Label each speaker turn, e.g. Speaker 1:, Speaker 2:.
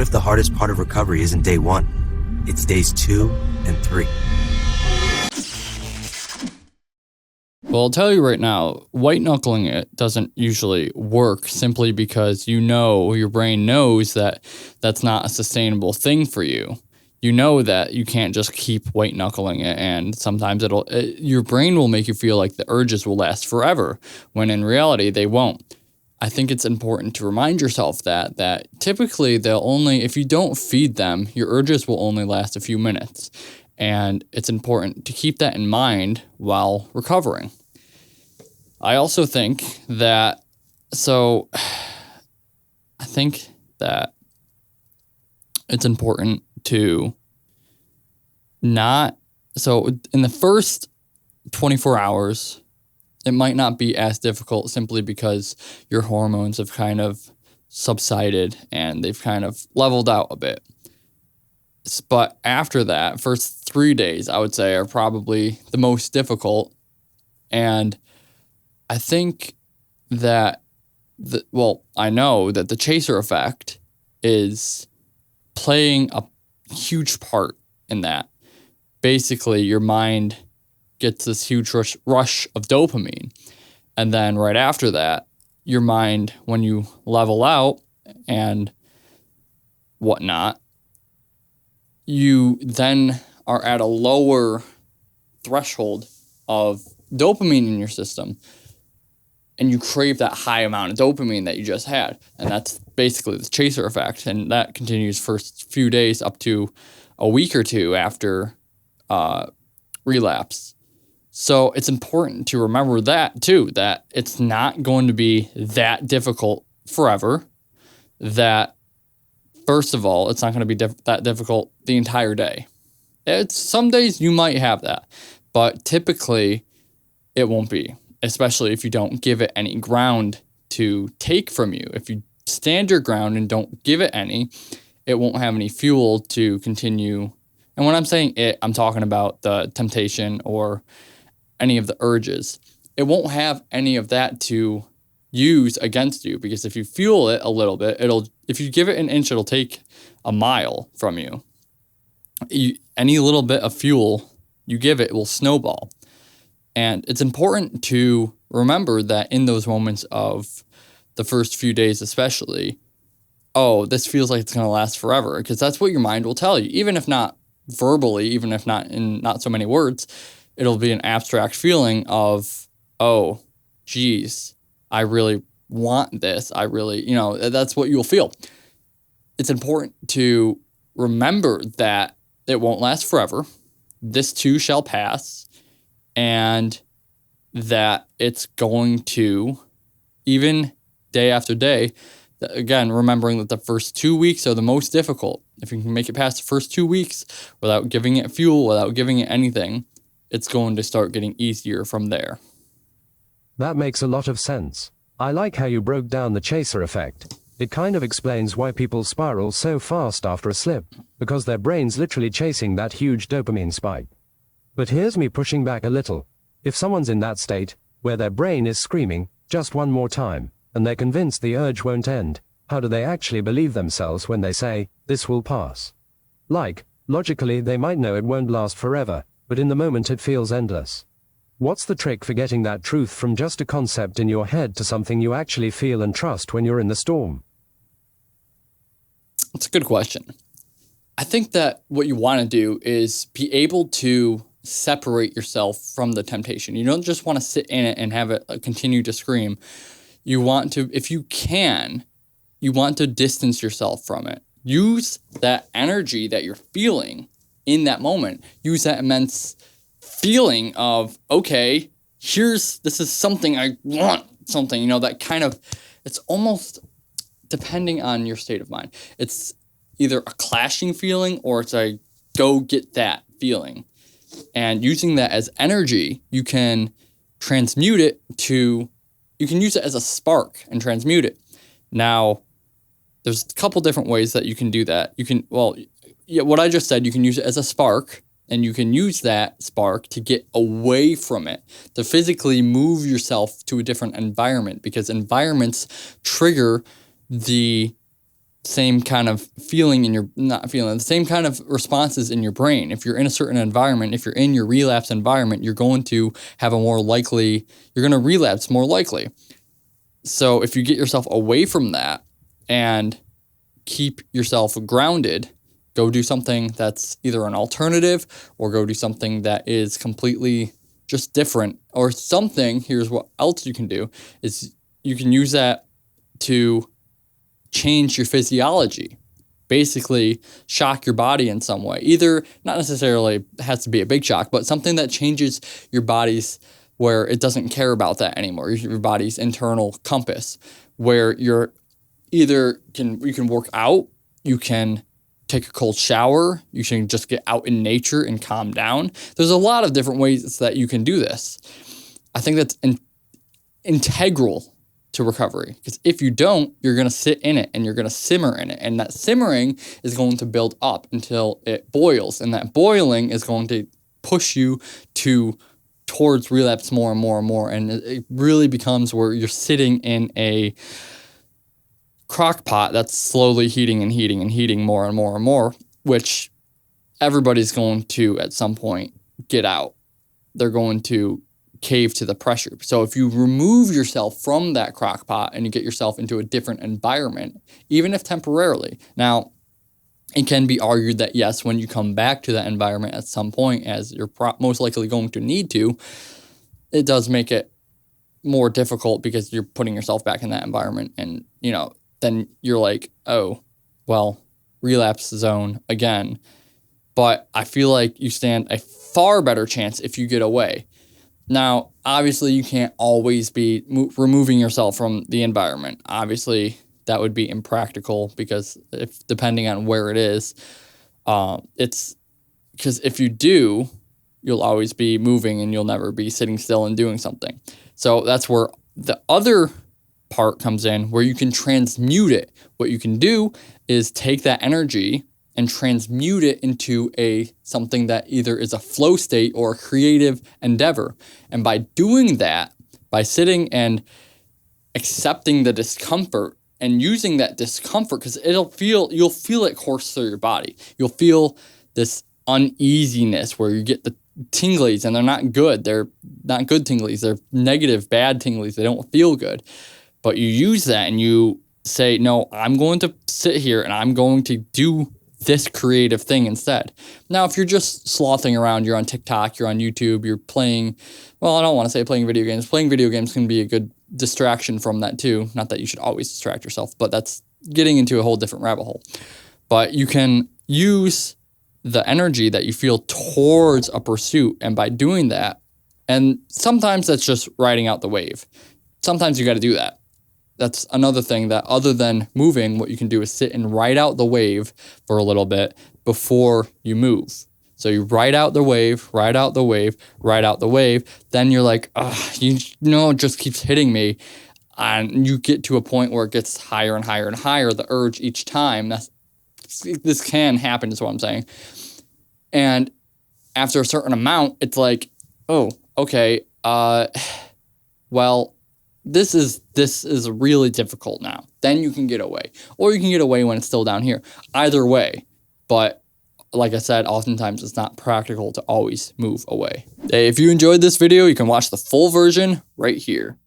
Speaker 1: if the hardest part of recovery isn't day 1? It's days 2 and 3.
Speaker 2: Well, I'll tell you right now, white-knuckling it doesn't usually work simply because your brain knows that that's not a sustainable thing for you. You know that you can't just keep white-knuckling it, and sometimes your brain will make you feel like the urges will last forever, when in reality they won't. I think it's important to remind yourself that typically if you don't feed them, your urges will only last a few minutes. And it's important to keep that in mind while recovering. I also think that, it's important to in the first 24 hours, it might not be as difficult simply because your hormones have kind of subsided and they've kind of leveled out a bit. But after that, first 3 days, I would say, are probably the most difficult. And I think that, I know that the chaser effect is playing a huge part in that. Basically, your mind gets this huge rush of dopamine. And then right after that, your mind, when you level out and whatnot, you then are at a lower threshold of dopamine in your system, and you crave that high amount of dopamine that you just had. And that's basically the chaser effect. And that continues first few days up to a week or two after relapse. So it's important to remember that too, that it's not going to be that difficult forever. That first of all, it's not going to be that difficult the entire day. Some days you might have that, but typically it won't be, especially if you don't give it any ground to take from you. If you stand your ground and don't give it any, it won't have any fuel to continue. And when I'm saying it, I'm talking about the temptation or any of the urges. It won't have any of that to use against you, because if you fuel it a little bit, if you give it an inch, it'll take a mile from you. Any little bit of fuel you give it will snowball. And it's important to remember that in those moments of the first few days especially, this feels like it's going to last forever, because that's what your mind will tell you. Even if not verbally, even if not in not so many words, it'll be an abstract feeling of, oh, geez, I really want this. I really, that's what you'll feel. It's important to remember that it won't last forever. This too shall pass. And that it's going to, even day after day, again, remembering that the first 2 weeks are the most difficult. If you can make it past the first 2 weeks without giving it fuel, without giving it anything, it's going to start getting easier from there.
Speaker 3: That makes a lot of sense. I like how you broke down the chaser effect. It kind of explains why people spiral so fast after a slip, because their brain's literally chasing that huge dopamine spike. But here's me pushing back a little. If someone's in that state, where their brain is screaming, just one more time, and they're convinced the urge won't end, how do they actually believe themselves when they say, this will pass? Logically they might know it won't last forever, but in the moment it feels endless. What's the trick for getting that truth from just a concept in your head to something you actually feel and trust when you're in the storm?
Speaker 2: That's a good question. I think that what you want to do is be able to separate yourself from the temptation. You don't just want to sit in it and have it continue to scream. You want to, if you can, you want to distance yourself from it. Use that energy that you're feeling in that moment. Use that immense feeling of, okay, this is something I want, something, that kind of, it's almost, depending on your state of mind, it's either a clashing feeling or it's a go get that feeling. And using that as energy, you can transmute it you can use it as a spark and transmute it. Now, there's a couple different ways that you can do that. You can, what I just said, you can use it as a spark, and you can use that spark to get away from it, to physically move yourself to a different environment, because environments trigger the same kind of feeling in your, not feeling, the same kind of responses in your brain. If you're in a certain environment, if you're in your relapse environment, you're going to have a more likely, you're going to relapse more likely. So if you get yourself away from that and keep yourself grounded, go do something that's either an alternative or go do something that is completely just different or something. Here's what else you can do is you can use that to change your physiology, basically shock your body in some way. Either, not necessarily has to be a big shock, but something that changes your body's, where it doesn't care about that anymore, your body's internal compass, where you're either you can work out, you can take a cold shower, you can just get out in nature and calm down. There's a lot of different ways that you can do this. I think that's integral to recovery, because if you don't, you're going to sit in it and you're going to simmer in it, and that simmering is going to build up until it boils, and that boiling is going to push you towards relapse more and more and more, and it really becomes where you're sitting in a crock pot that's slowly heating and heating and heating more and more and more, which everybody's going to at some point get out. They're going to cave to the pressure. So if you remove yourself from that crock pot and you get yourself into a different environment, even if temporarily. Now, it can be argued that yes, when you come back to that environment at some point, as you're most likely going to need to, it does make it more difficult because you're putting yourself back in that environment, and then you're like, oh, well, relapse zone again. But I feel like you stand a far better chance if you get away. Now, obviously, you can't always be removing yourself from the environment. Obviously, that would be impractical because depending on where it is, it's because if you do, you'll always be moving and you'll never be sitting still and doing something. So that's where the other part comes in, where you can transmute it. What you can do is take that energy and transmute it into something that either is a flow state or a creative endeavor. And by doing that, by sitting and accepting the discomfort and using that discomfort, because you'll feel it course through your body. You'll feel this uneasiness where you get the tinglies, and they're not good. They're not good tinglies. They're negative, bad tinglies. They don't feel good. But you use that and you say, no, I'm going to sit here and I'm going to do this creative thing instead. Now, if you're just slothing around, you're on TikTok, you're on YouTube, you're playing, well, I don't want to say playing video games. Playing video games can be a good distraction from that too. Not that you should always distract yourself, but that's getting into a whole different rabbit hole. But you can use the energy that you feel towards a pursuit, and by doing that, and sometimes that's just riding out the wave. Sometimes you got to do that. That's another thing, that other than moving, what you can do is sit and ride out the wave for a little bit before you move. So you ride out the wave, ride out the wave, ride out the wave. Then you're like, it just keeps hitting me. And you get to a point where it gets higher and higher and higher, the urge each time. This can happen, is what I'm saying. And after a certain amount, it's like, oh, okay, well, this is really difficult now. Then you can get away. Or you can get away when it's still down here. Either way. But like I said, oftentimes it's not practical to always move away. Hey, if you enjoyed this video, you can watch the full version right here.